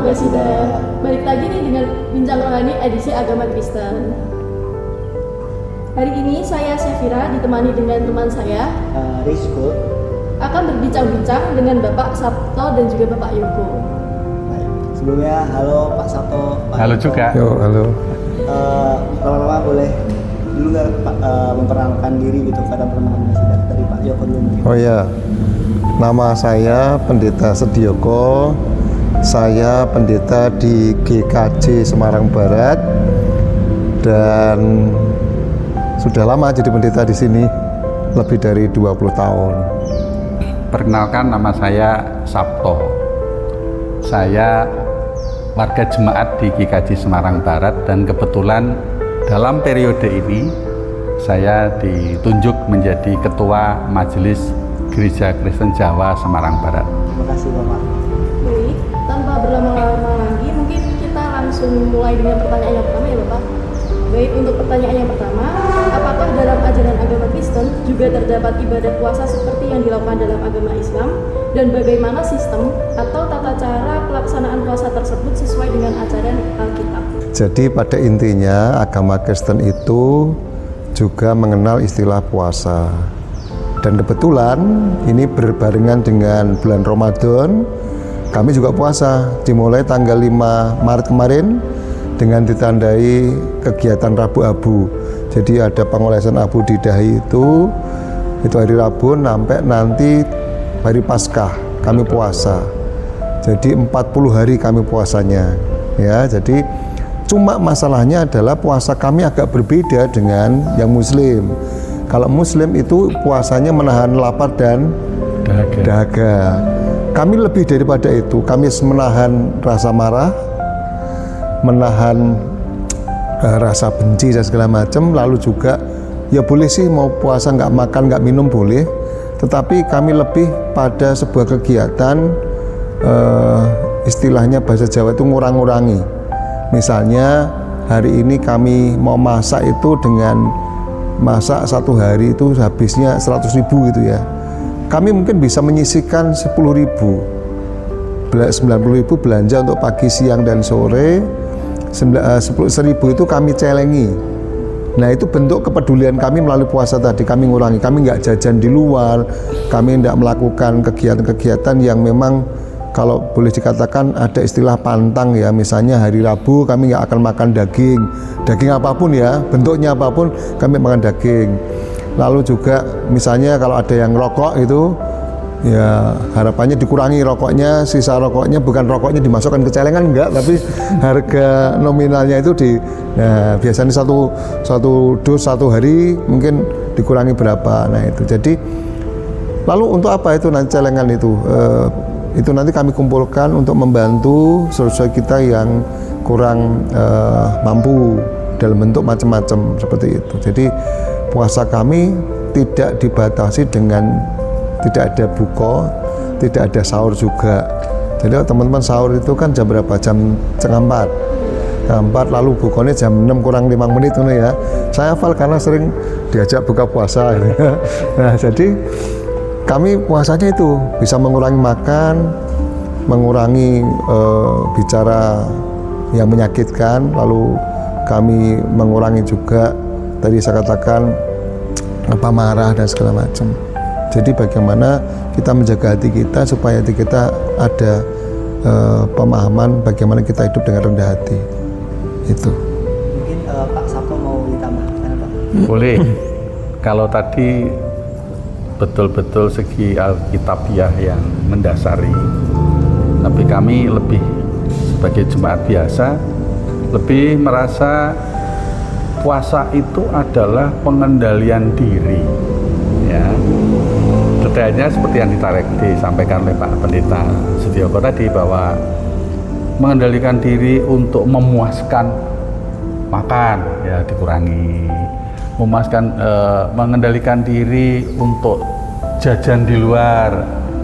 Presiden. Balik lagi nih dengan Bincang Rohani edisi Agama Kristen. Hari ini saya Syafira ditemani dengan teman saya Rizko akan berbincang-bincang dengan Bapak Sabto dan juga Bapak Yoko. Baik. Sebelumnya halo Pak Sabto, Pak Halo Yoko. juga. Yo, halo. Pertama-tama boleh dulu nggak Pak memperkenalkan diri gitu pada teman-teman sidang dari Pak Yoko dulu mungkin. Oh ya, nama saya Pendeta Sedioko. Saya pendeta di GKJ Semarang Barat dan sudah lama jadi pendeta di sini, lebih dari 20 tahun. Perkenalkan, nama saya Sabto. Saya warga jemaat di GKJ Semarang Barat dan kebetulan dalam periode ini saya ditunjuk menjadi Ketua Majelis Gereja Kristen Jawa Semarang Barat. Terima kasih Bapak. Baik, tanpa berlama-lama lagi, mungkin kita langsung mulai dengan pertanyaan yang pertama ya Bapak. Baik, untuk pertanyaan yang pertama, apakah dalam ajaran agama Kristen juga terdapat ibadah puasa seperti yang dilakukan dalam agama Islam? Dan bagaimana sistem atau tata cara pelaksanaan puasa tersebut sesuai dengan ajaran Alkitab? Jadi pada intinya agama Kristen itu juga mengenal istilah puasa. Dan kebetulan ini berbarengan dengan bulan Ramadan, kami juga puasa dimulai tanggal 5 Maret kemarin dengan ditandai kegiatan Rabu Abu. Jadi ada pengolesan abu di dahi itu hari Rabu sampai nanti hari Paskah kami puasa. Jadi 40 hari kami puasanya. Ya, jadi cuma masalahnya adalah puasa kami agak berbeda dengan yang Muslim. Kalau Muslim itu puasanya menahan lapar dan dahaga. Kami lebih daripada itu, kami menahan rasa marah, menahan rasa benci dan segala macam. Lalu juga ya boleh sih mau puasa nggak makan nggak minum boleh, tetapi kami lebih pada sebuah kegiatan istilahnya bahasa Jawa itu ngurang-ngurangi. Misalnya hari ini kami mau masak itu dengan masak satu hari itu habisnya 100.000 gitu ya. Kami mungkin bisa menyisihkan 10.000, 90.000 belanja untuk pagi, siang, dan sore. 1.000 itu kami celengi. Nah itu bentuk kepedulian kami melalui puasa tadi. Kami ngurangi, kami nggak jajan di luar, kami tidak melakukan kegiatan-kegiatan yang memang kalau boleh dikatakan ada istilah pantang ya. Misalnya hari Rabu kami nggak akan makan daging apapun ya, bentuknya apapun kami makan daging. Lalu juga misalnya kalau ada yang rokok itu ya harapannya dikurangi rokoknya, sisa rokoknya bukan rokoknya dimasukkan ke celengan enggak, tapi harga nominalnya itu biasanya satu dus satu hari mungkin dikurangi berapa. Nah itu jadi lalu untuk apa itu nanti celengan itu nanti kami kumpulkan untuk membantu saudara kita yang kurang mampu dalam bentuk macam-macam seperti itu. Jadi puasa kami tidak dibatasi dengan tidak ada buka, tidak ada sahur juga. Jadi teman-teman sahur itu kan jam berapa? Jam 3:30. Jam 4 lalu bukanya jam 6 kurang 5 menit ya. Saya hafal karena sering diajak buka puasa. Nah, jadi kami puasanya itu bisa mengurangi makan, mengurangi bicara yang menyakitkan, lalu kami mengurangi juga tadi saya katakan marah dan segala macam. Jadi bagaimana kita menjaga hati kita supaya hati kita ada pemahaman bagaimana kita hidup dengan rendah hati. Itu. Mungkin Pak Sabto mau ditambahkan Pak? Boleh. Kalau tadi betul-betul segi Alkitabiah yang mendasari, tapi kami lebih sebagai jemaat biasa lebih merasa puasa itu adalah pengendalian diri ya. Detailnya seperti yang disampaikan oleh Pak Pendeta Sedioko tadi, bahwa mengendalikan diri untuk memuaskan makan ya dikurangi, mengendalikan diri untuk jajan di luar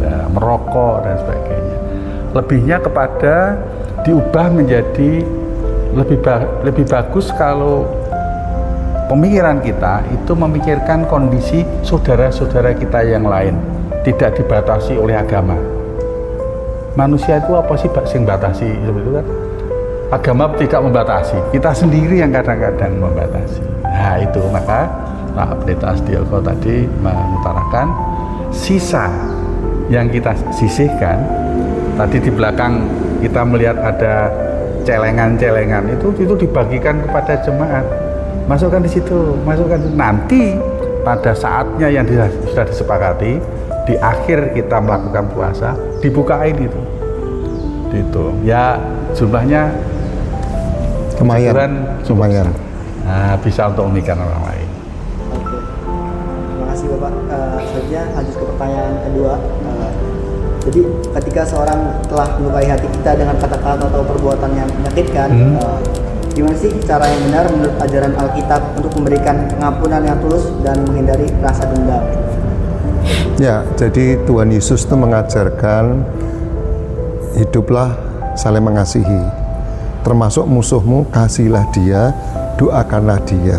ya, merokok dan sebagainya. Lebihnya kepada diubah menjadi lebih bagus kalau pemikiran kita itu memikirkan kondisi saudara-saudara kita yang lain, tidak dibatasi oleh agama. manusia itu apa sih Pak sing batasi seperti itu kan? Agama tidak membatasi, kita sendiri yang kadang-kadang membatasi. Nah itu maka Pak Pendeta Setioko tadi mengutarakan sisa yang kita sisihkan. Tadi di belakang kita melihat ada celengan-celengan itu dibagikan kepada jemaat. Masukkan di situ, masukkan nanti pada saatnya yang sudah disepakati di akhir kita melakukan puasa dibukain itu. Ya jumlahnya lumayan. Nah, bisa untuk memikirkan orang lain. Oke, terima kasih Bapak. Selanjutnya lanjut ke pertanyaan kedua. Jadi ketika seorang telah melukai hati kita dengan kata-kata atau perbuatan yang menyakitkan, gimana sih cara yang benar menurut ajaran Alkitab untuk memberikan pengampunan yang tulus dan menghindari rasa dendam? Ya, jadi Tuhan Yesus itu mengajarkan hiduplah saling mengasihi. Termasuk musuhmu, kasihilah dia, doakanlah dia.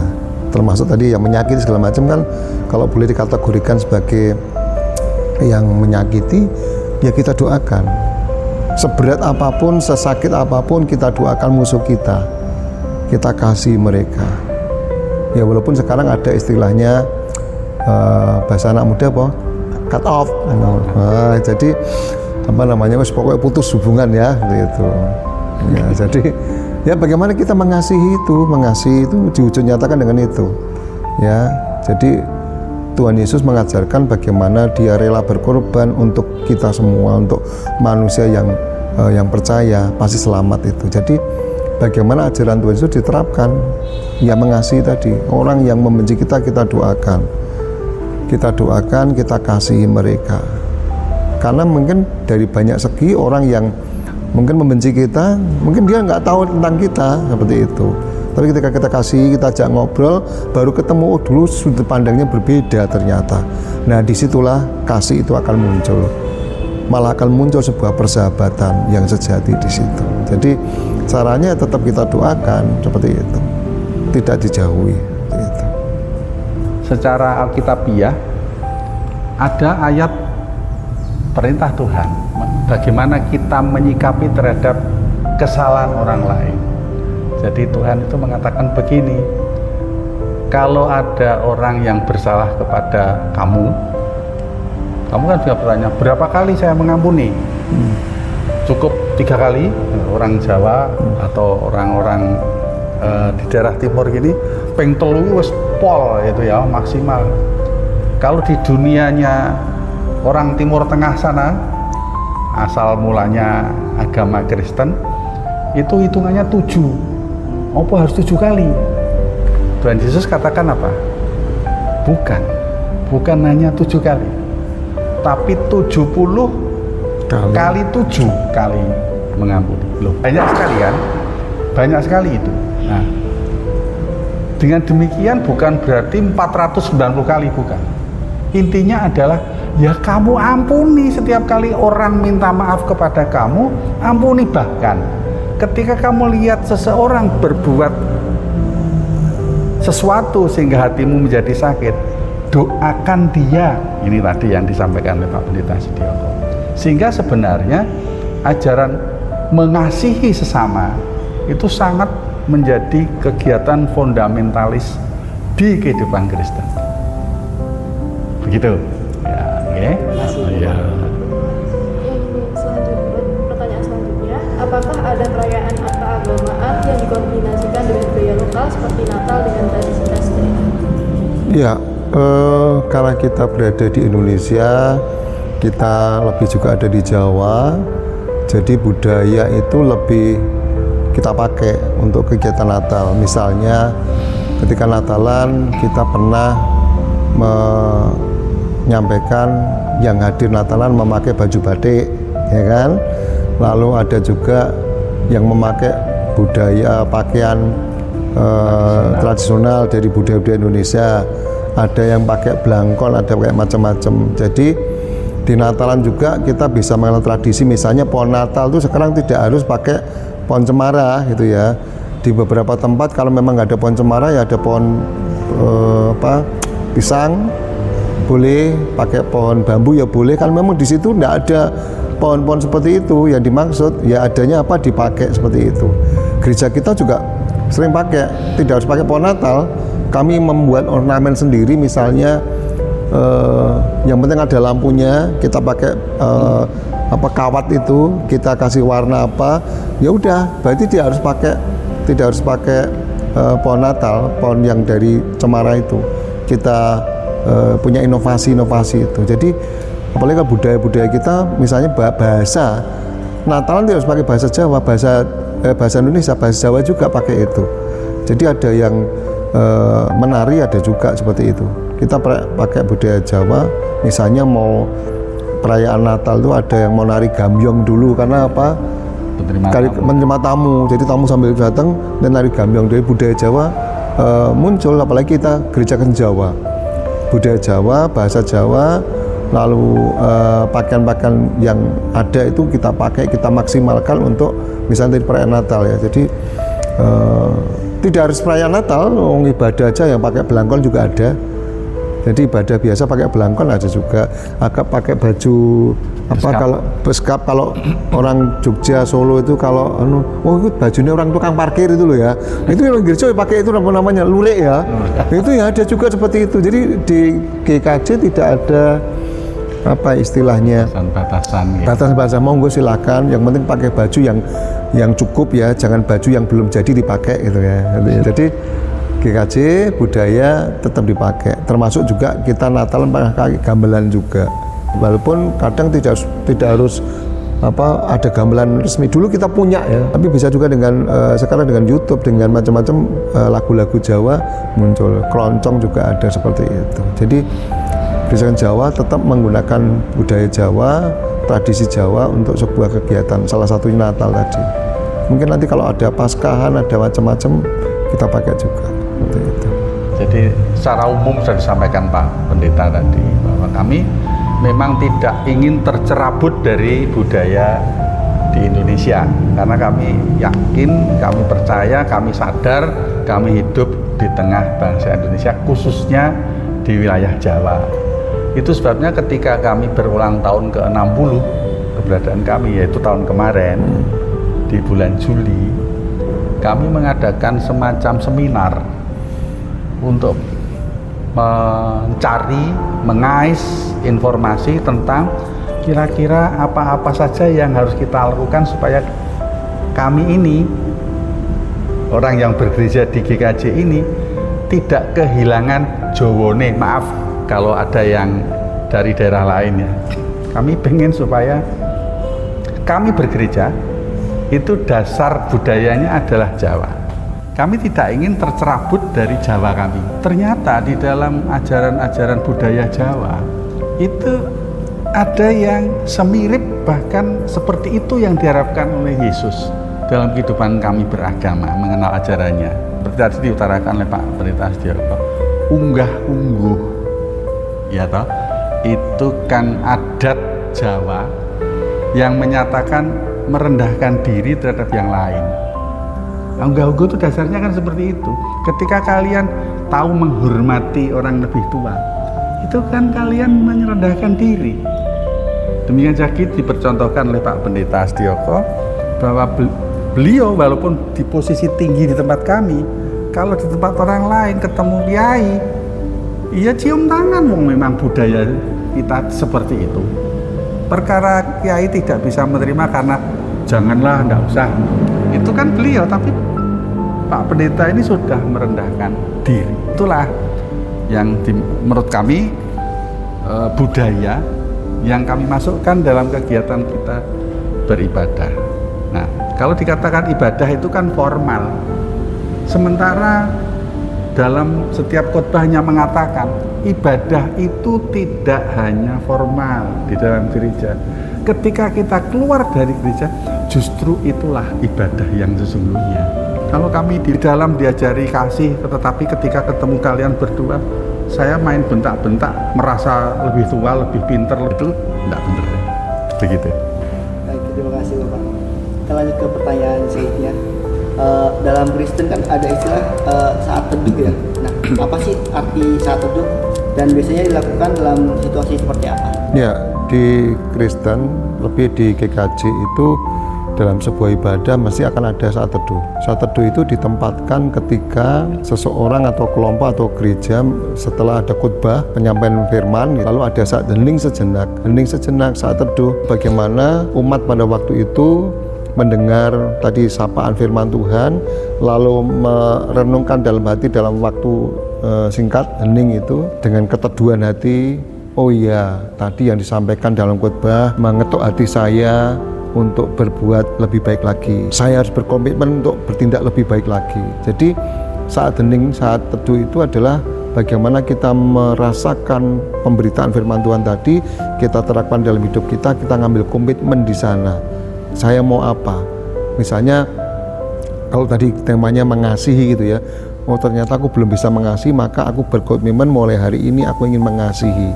Termasuk tadi yang menyakiti segala macam kan, kalau boleh dikategorikan sebagai yang menyakiti, ya kita doakan. Seberat apapun, sesakit apapun, kita doakan musuh kita. Kita kasih mereka. Ya walaupun sekarang ada istilahnya bahasa anak muda apa? Cut off. Nah, jadi apa namanya? Pokoknya putus hubungan ya, gitu. Ya, jadi ya bagaimana kita mengasihi itu di ujung nyatakan dengan itu. Ya, jadi Tuhan Yesus mengajarkan bagaimana dia rela berkorban untuk kita semua, untuk manusia yang percaya pasti selamat itu. Jadi bagaimana ajaran Tuhan Yesus diterapkan, ya mengasihi tadi. Orang yang membenci kita, kita doakan, kita kasihi mereka. Karena mungkin dari banyak segi orang yang mungkin membenci kita, mungkin dia nggak tahu tentang kita seperti itu. Tapi ketika kita kasih, kita ajak ngobrol, baru ketemu, oh dulu sudut pandangnya berbeda ternyata. Nah disitulah kasih itu akan muncul. Malah akan muncul sebuah persahabatan yang sejati di situ. Jadi caranya tetap kita doakan seperti itu, tidak dijauhi. Gitu. Secara alkitabiah ada ayat perintah Tuhan bagaimana kita menyikapi terhadap kesalahan orang lain. Jadi Tuhan itu mengatakan begini, kalau ada orang yang bersalah kepada kamu kan juga bertanya, berapa kali saya mengampuni? Cukup 3 kali? Orang Jawa atau orang-orang di daerah timur gini, peng telu wis pol itu ya, maksimal. Kalau di dunianya orang Timur Tengah sana, asal mulanya agama Kristen, itu hitungannya 7. Apa harus 7 kali? Tuhan Yesus katakan apa? Bukan hanya 7 kali, tapi 70 kali 7 kali mengampuni. Loh, banyak sekali kan? Banyak sekali itu. Nah, dengan demikian bukan berarti 490 kali, bukan. Intinya adalah ya kamu ampuni setiap kali orang minta maaf kepada kamu, ampuni. Bahkan ketika kamu lihat seseorang berbuat sesuatu sehingga hatimu menjadi sakit, doakan dia. Ini tadi yang disampaikan oleh Pak Pendeta Setioko. Sehingga sebenarnya ajaran mengasihi sesama itu sangat menjadi kegiatan fundamentalis di kehidupan Kristen. Begitu. Ya, Pertanyaan selanjutnya, apakah ada perayaan keagamaan yang dikombinasikan dengan budaya lokal seperti Natal dengan tradisi Kristen? Ya, karena kita berada di Indonesia, kita lebih juga ada di Jawa, jadi budaya itu lebih kita pakai untuk kegiatan Natal. Misalnya ketika Natalan kita pernah menyampaikan yang hadir Natalan memakai baju batik, ya kan? Lalu ada juga yang memakai budaya pakaian tradisional dari budaya-budaya Indonesia. Ada yang pakai blangkon, ada pakai macam-macam. Jadi di Natalan juga kita bisa mengenal tradisi. Misalnya pohon Natal itu sekarang tidak harus pakai pohon cemara gitu ya. Di beberapa tempat kalau memang nggak ada pohon cemara ya ada pohon pisang, boleh pakai pohon bambu ya boleh. Kalau memang di situ nggak ada pohon-pohon seperti itu yang dimaksud ya adanya apa dipakai seperti itu. Gereja kita juga sering pakai, tidak harus pakai pohon Natal. Kami membuat ornamen sendiri, misalnya yang penting ada lampunya, kita pakai apa kawat itu, kita kasih warna apa, ya udah, berarti tidak harus pakai pohon Natal, pohon yang dari cemara itu. Kita punya inovasi-inovasi itu. Jadi apalagi kalau budaya-budaya kita, misalnya bahasa Natalan tidak harus pakai bahasa Jawa, bahasa Indonesia, bahasa Jawa juga pakai itu. Jadi ada yang menari, ada juga seperti itu. Kita pakai budaya Jawa, misalnya mau perayaan Natal itu ada yang mau nari gambyong dulu, karena apa? Menerima tamu. Jadi tamu sambil datang dan nari gambyong. Dari budaya Jawa muncul, apalagi kita gereja Jawa, budaya Jawa, bahasa Jawa, lalu pakaian-pakaian yang ada itu kita pakai, kita maksimalkan untuk misalnya perayaan Natal ya. Jadi tidak harus perayaan Natal, ibadah aja yang pakai belangkon juga ada. Jadi ibadah biasa pakai belangkon ada juga. Agak pakai baju apa kalau beskap, kalau orang Jogja, Solo itu kalau oh itu bajunya orang tukang parkir itu loh ya. Itu yang gereja pakai itu namanya lurik ya. Itu ya ada juga seperti itu. Jadi di GKJ tidak ada apa istilahnya batasan batasan monggo silakan, yang penting pakai baju yang cukup ya, jangan baju yang belum jadi dipakai gitu ya. Jadi GKJ budaya tetap dipakai, termasuk juga kita Natalan pakai gamelan juga, walaupun kadang tidak harus apa ada gamelan resmi. Dulu kita punya ya, tapi bisa juga dengan sekarang dengan YouTube, dengan macam-macam lagu-lagu Jawa muncul, keroncong juga ada seperti itu. Jadi Gereja Jawa tetap menggunakan budaya Jawa, tradisi Jawa untuk sebuah kegiatan, salah satunya Natal tadi. Mungkin nanti kalau ada Paskahan, ada macam-macam, kita pakai juga seperti itu. Jadi secara umum sudah disampaikan Pak Pendeta tadi bahwa kami memang tidak ingin tercerabut dari budaya di Indonesia, karena kami yakin, kami percaya, kami sadar kami hidup di tengah bangsa Indonesia, khususnya di wilayah Jawa. Itu sebabnya ketika kami berulang tahun ke-60 keberadaan kami, yaitu tahun kemarin di bulan Juli, kami mengadakan semacam seminar untuk mencari, mengais informasi tentang kira-kira apa-apa saja yang harus kita lakukan supaya kami ini, orang yang bergereja di GKJ ini, tidak kehilangan Jowone. Maaf kalau ada yang dari daerah lain ya. Kami pengen supaya kami bergereja itu dasar budayanya adalah Jawa. Kami tidak ingin tercerabut dari Jawa kami. Ternyata di dalam ajaran-ajaran budaya Jawa itu ada yang semirip, bahkan seperti itu yang diharapkan oleh Yesus dalam kehidupan kami beragama, mengenal ajarannya. Seperti tadi diutarakan oleh Pak Pendeta Setioko, unggah-ungguh, ya toh, itu kan adat Jawa yang menyatakan merendahkan diri terhadap yang lain. Unggah-ungguh itu dasarnya kan seperti itu. Ketika kalian tahu menghormati orang lebih tua, itu kan kalian merendahkan diri. Demikian juga dipercontohkan oleh Pak Pendeta Setioko bahwa beliau walaupun di posisi tinggi di tempat kami, kalau di tempat orang lain ketemu kiai, iya cium tangan, memang budaya kita seperti itu. Perkara kiai tidak bisa menerima karena janganlah, enggak usah. Itu kan beliau, tapi Pak Pendeta ini sudah merendahkan diri. Itulah yang menurut kami budaya yang kami masukkan dalam kegiatan kita beribadah. Nah, kalau dikatakan ibadah itu kan formal. Sementara dalam setiap khotbahnya mengatakan ibadah itu tidak hanya formal di dalam gereja. Ketika kita keluar dari gereja, justru itulah ibadah yang sesungguhnya. Kalau kami di dalam diajari kasih, tetapi ketika ketemu kalian berdua, saya main bentak-bentak, merasa lebih tua, lebih pinter, itu enggak benar. Begitu. Baik, terima kasih Bapak. Kita lanjut ke pertanyaan selanjutnya. Dalam Kristen kan ada istilah saat teduh ya. Nah, apa sih arti saat teduh dan biasanya dilakukan dalam situasi seperti apa? Ya, di Kristen, lebih di GKJ itu dalam sebuah ibadah mesti akan ada saat teduh. Saat teduh itu ditempatkan ketika seseorang atau kelompok atau gereja setelah ada khotbah, penyampaian firman, lalu ada saat hening sejenak saat teduh. Bagaimana umat pada waktu itu mendengar tadi sapaan firman Tuhan, lalu merenungkan dalam hati dalam waktu singkat, hening itu dengan keteduhan hati. Oh iya, tadi yang disampaikan dalam khotbah mengetuk hati saya untuk berbuat lebih baik lagi. Saya harus berkomitmen untuk bertindak lebih baik lagi. Jadi saat hening, saat teduh itu adalah bagaimana kita merasakan pemberitaan firman Tuhan tadi, kita terapkan dalam hidup kita ngambil komitmen di sana. Saya mau apa? Misalnya kalau tadi temanya mengasihi gitu ya. Oh ternyata aku belum bisa mengasihi, maka aku berkomitmen mulai hari ini aku ingin mengasihi.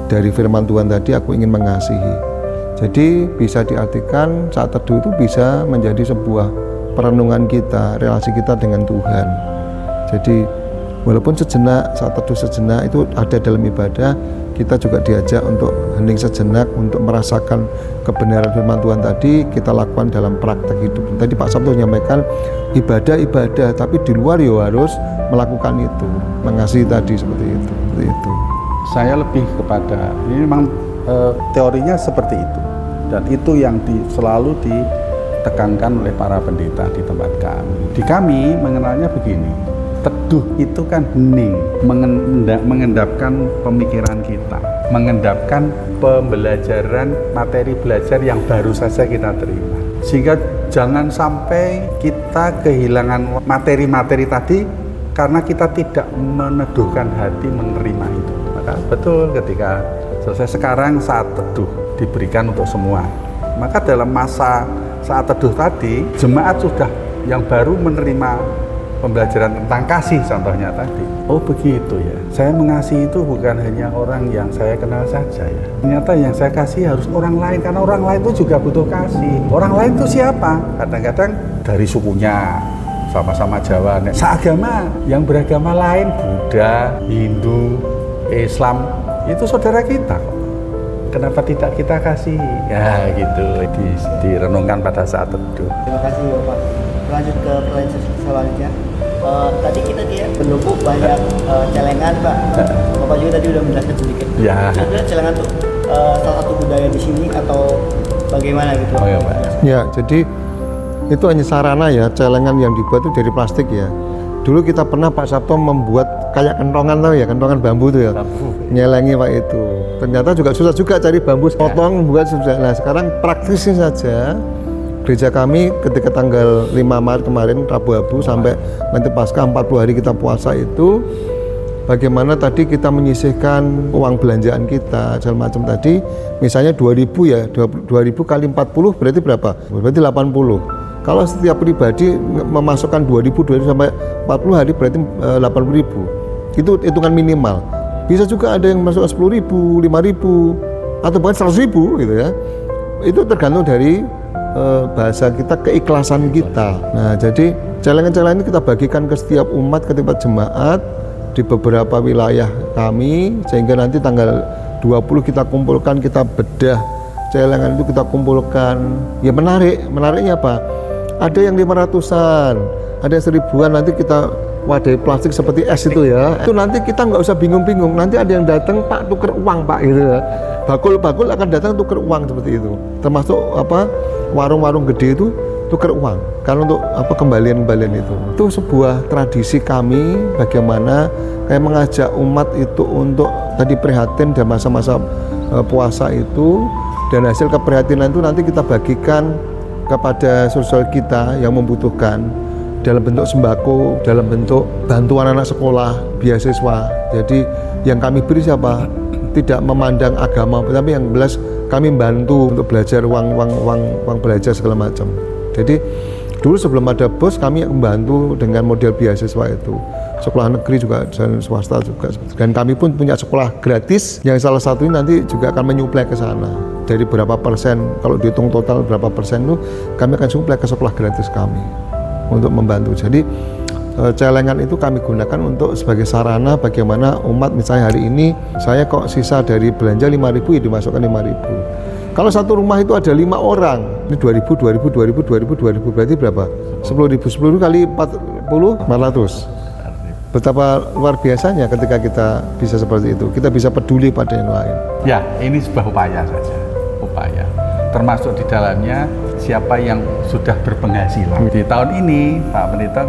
Dari firman Tuhan tadi aku ingin mengasihi. Jadi bisa diartikan saat teduh itu bisa menjadi sebuah perenungan kita, relasi kita dengan Tuhan. Jadi walaupun sejenak, saat teduh sejenak itu ada dalam ibadah, kita juga diajak untuk hening sejenak, untuk merasakan kebenaran firman Tuhan tadi, kita lakukan dalam praktek hidup. Tadi Pak Sabto menyampaikan ibadah, tapi di luar ya harus melakukan itu, mengasihi tadi seperti itu. Saya lebih kepada, ini memang teorinya seperti itu, dan itu yang selalu ditekankan oleh para pendeta di tempat kami. Di kami mengenalnya begini, teduh itu kan hening, mengendapkan pemikiran kita, mengendapkan pembelajaran materi belajar yang baru saja kita terima, sehingga jangan sampai kita kehilangan materi-materi tadi karena kita tidak meneduhkan hati menerima itu. Maka betul ketika selesai sekarang saat teduh diberikan untuk semua. Maka dalam masa saat teduh tadi, jemaat sudah yang baru menerima pembelajaran tentang kasih contohnya tadi. Oh begitu ya, saya mengasihi itu bukan hanya orang yang saya kenal saja ya. Ternyata yang saya kasih harus orang lain, karena orang lain itu juga butuh kasih. Orang lain itu siapa? Kadang-kadang dari sukunya, sama-sama Jawa, seagama, yang beragama lain, Buddha, Hindu, Islam, itu saudara kita kok. Kenapa tidak kita kasih? Ya gitu, direnungkan pada saat teduh. Terima kasih Bapak. Lanjut ke pertanyaan selanjutnya. Tadi kita pendukung banyak celengan Pak. Bapak juga tadi udah menjelaskan sedikit. Ya. Sebenarnya celengan tuh salah satu budaya di sini atau bagaimana gitu? Oh ya Pak. Ya, jadi itu hanya sarana ya, celengan yang dibuat itu dari plastik ya. Dulu kita pernah Pak Sabto membuat kayak kentongan tahu ya, kentongan bambu itu ya. Nyelengi Pak itu. Ternyata juga susah juga cari bambu potong buat sudah. Nah, sekarang praktisnya saja gereja kami ketika tanggal 5 Maret kemarin Rabu sampai nanti pasca 40 hari kita puasa itu, bagaimana tadi kita menyisihkan uang belanjaan kita segala macam tadi, misalnya 2.000 ya, 2.000 kali 40 berarti berapa? Berarti 80. Kalau setiap pribadi memasukkan 2.000 sampai 40 hari berarti 80.000. Itu hitungan minimal. Bisa juga ada yang masuk 10.000, 5.000 atau bahkan 100.000 gitu ya. Itu tergantung dari bahasa kita, keikhlasan kita. Nah, jadi celengan-celengan ini kita bagikan ke setiap umat, ke setiap jemaat di beberapa wilayah kami, sehingga nanti tanggal 20 kita kumpulkan, kita bedah celengan itu kita kumpulkan. Ya menariknya apa? Ada yang 500-an, ada yang 1.000-an, nanti kita wadai plastik seperti es itu ya. Itu nanti kita nggak usah bingung-bingung, nanti ada yang datang, Pak tuker uang Pak gitu ya. Bakul-bakul akan datang tuker uang seperti itu. Termasuk warung-warung gede itu tuker uang, karena untuk kembalian-kembalian itu. Itu sebuah tradisi kami bagaimana kayak mengajak umat itu untuk tadi prihatin dalam masa-masa puasa itu, dan hasil keprihatinan itu nanti kita bagikan kepada sosial kita yang membutuhkan dalam bentuk sembako, dalam bentuk bantuan anak sekolah, beasiswa. Jadi yang kami beri siapa? Tidak memandang agama, tapi yang jelas kami bantu untuk belajar uang belajar segala macam. Jadi dulu sebelum ada BOS kami membantu dengan model beasiswa itu. Sekolah negeri juga dan swasta juga. Dan kami pun punya sekolah gratis yang salah satu ini nanti juga akan menyuplai ke sana. Dari berapa persen, kalau dihitung total berapa persen itu kami akan suplai ke sekolah gratis kami untuk membantu. Jadi celengan itu kami gunakan untuk sebagai sarana bagaimana umat, misalnya hari ini saya kok sisa dari belanja 5.000 ya dimasukkan 5.000. Kalau satu rumah itu ada 5 orang, ini 2.000, 2.000, 2.000, 2.000, 2.000 berarti berapa? 10.000, 10.000 kali 40, 400. Betapa luar biasanya ketika kita bisa seperti itu, kita bisa peduli pada yang lain. Ya, ini sebuah upaya saja, upaya. Termasuk di dalamnya siapa yang sudah berpenghasilan. Di tahun ini Pak Pendeta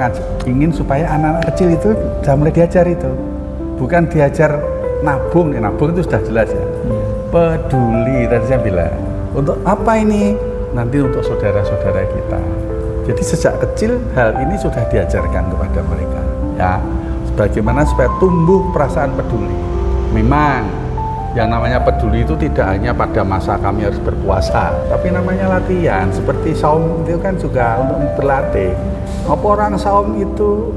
ingin supaya anak-anak kecil itu sudah mulai diajar itu. Bukan diajar nabung, nabung itu sudah jelas ya. Peduli, tadi saya bilang. Untuk apa ini? Nanti untuk saudara-saudara kita. Jadi sejak kecil hal ini sudah diajarkan kepada mereka. Ya, bagaimana supaya tumbuh perasaan peduli. Memang yang namanya peduli itu tidak hanya pada masa kami harus berpuasa, tapi namanya latihan. Seperti saum itu kan juga untuk berlatih. Apa orang saum itu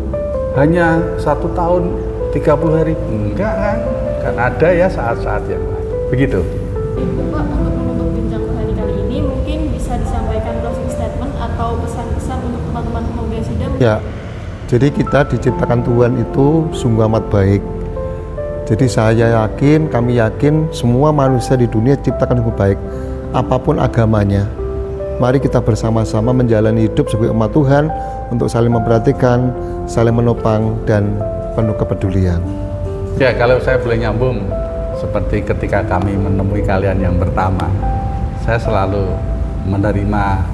hanya 1 tahun 30 hari? Enggak kan? Kan ada ya saat-saat yang lain. Begitu. Bapak, untuk menutup bincang rohani kali ini mungkin bisa disampaikan closing statement atau pesan-pesan untuk teman-teman Pemuda Sidam. Ya, jadi kita diciptakan Tuhan itu sungguh amat baik. Jadi saya yakin, kami yakin semua manusia di dunia diciptakan sungguh baik, apapun agamanya. Mari kita bersama-sama menjalani hidup sebagai umat Tuhan untuk saling memperhatikan, saling menopang, dan penuh kepedulian. Ya, kalau saya boleh nyambung, seperti ketika kami menemui kalian yang pertama, saya selalu menerima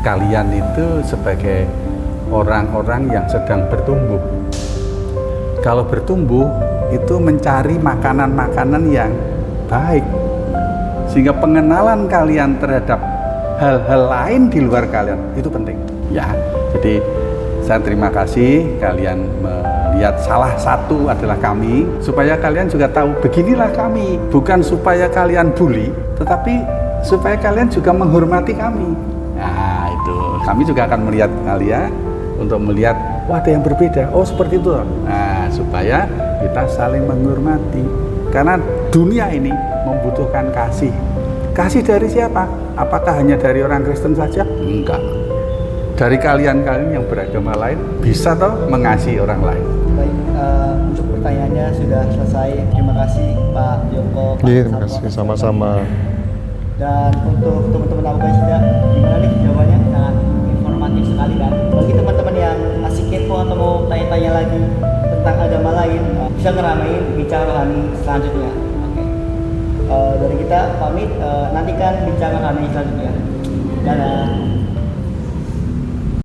kalian itu sebagai orang-orang yang sedang bertumbuh. Kalau bertumbuh itu mencari makanan-makanan yang baik, sehingga pengenalan kalian terhadap hal-hal lain di luar kalian itu penting. Ya, jadi saya terima kasih kalian melihat salah satu adalah kami, supaya kalian juga tahu beginilah kami, bukan supaya kalian bully, tetapi supaya kalian juga menghormati kami. Nah, itu kami juga akan melihat kalian untuk melihat, wah ada yang berbeda, oh seperti itu. Nah, supaya kita saling menghormati, karena dunia ini membutuhkan kasih. Kasih dari siapa? Apakah hanya dari orang Kristen saja? Enggak. Dari kalian-kalian yang beragama lain bisa toh mengasihi orang lain. Baik, untuk pertanyaannya sudah selesai. Terima kasih Pak Joko. Iya, terima kasih sama-sama. Dan untuk teman-teman Abu Bakar, gimana nih jawabannya? Sangat informatif sekali kan. Bagi teman-teman yang masih kepo atau mau tanya-tanya lagi tentang agama lain, bisa ngeramein bincang rohani selanjutnya. Oke. Dari kita pamit, nantikan bincang rohani selanjutnya. Dadah.